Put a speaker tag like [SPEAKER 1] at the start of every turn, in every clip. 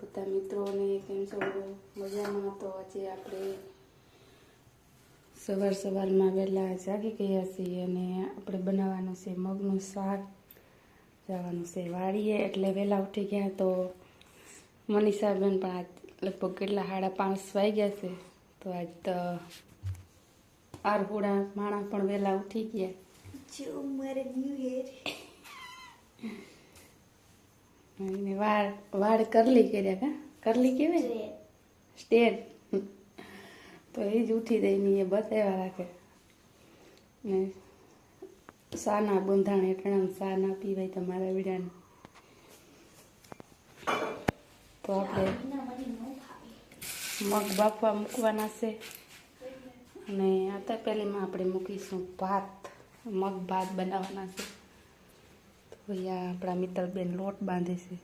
[SPEAKER 1] બધા મિત્રોને કેમ છો મજામાં? તો આજે આપણે સવારમાં વહેલા જાગી ગયા છીએ અને આપણે બનાવવાનું છે મગનું શાક. જવાનું છે વાડીએ એટલે વહેલા ઉઠી ગયા. તો મનીષાબેન પણ આજ લગભગ કેટલા 5:30 વાગ્યા છે. તો આજ તો આરહુડા માણસ પણ વહેલા ઉઠી ગયા.
[SPEAKER 2] જો મારે ન્યુ યર
[SPEAKER 1] અને વાળ કરલી કર્યા. કરલી કેવાય સ્ટેટ. તો એ જ ઉઠી દઈને એ બતાવ્યા રાખે ને સાના બંધાણ એટલે સા ના પીવાય તમારા વિડાને. તો આપણે મગ બાફવા મૂકવાના છે અને આ તો પહેલીમાં આપણે મૂકીશું ભાત. મગ ભાત બનાવવાના છે. તો અહીંયા આપણા મિત્રબેન લોટ બાંધે છે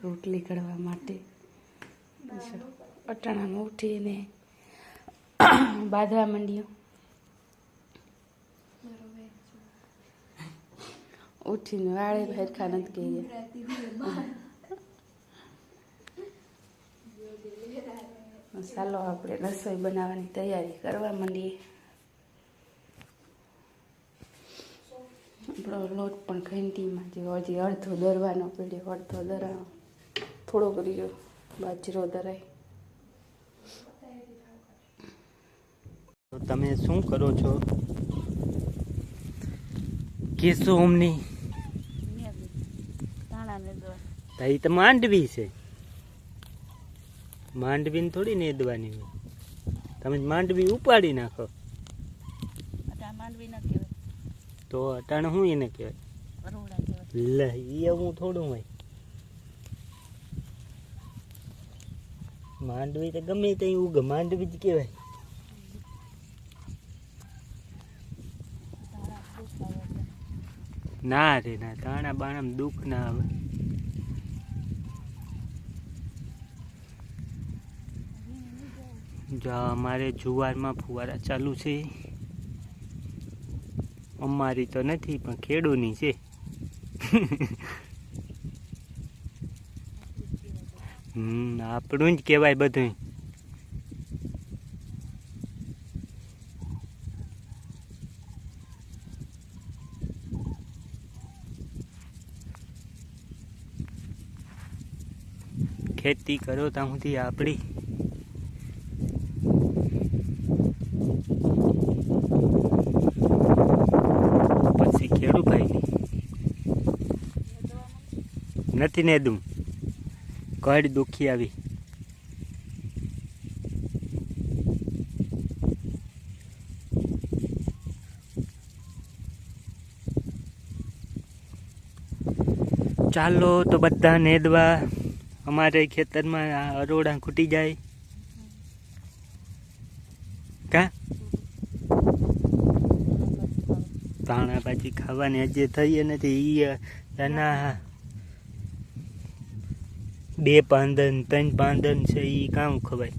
[SPEAKER 1] રોટલી ઘડવા માટે. અટાણામાં ઉઠીને બાંધવા માંડ્યો. ઉઠીને વાળે ભરખા નથી ગયા. ચાલો આપણે રસોઈ બનાવવાની તૈયારી કરવા માંડીએ. આપણો લોટ પણ ઘંટીમાં જે હજી અડધો દરવાનો પડ્યો, અડધો દરાણો, થોડો કર્યો બાજરો દરાય.
[SPEAKER 3] તમે શું કરો છો? કેસો અમની તાઈ તો માંડવી છે. માંડવી થોડી નેદવાની હોય. તમે માંડવી ઉપાડી નાખો તો અટાણે શું એને કહેવાય? લે એવું થોડું હોય. માંડવી તો ગમે ત્યાં ઉગે, માંડવી જ કહેવાય. ના રે ના, તાણા બાણામાં દુઃખ ના આવે. જો અમારે જુવારમાં ફુવારા ચાલુ છે. અમારી તો નથી પણ ખેડૂની છે. આપણું જ કહેવાય બધું. ખેતી કરો ત્યાં સુધી આપણી. પછી ખેડૂ ભાઈ નથી ને દઉં કડ દુખી આવી. ચાલો તો બધા નેદવા. અમારે ખેતરમાં અરોડા ખૂટી જાય કા તાણા ભાજી ખાવાની હજી થઈ નથી. એના 2 પાંદન 3 પાંદન છે એ કામ ખવાય.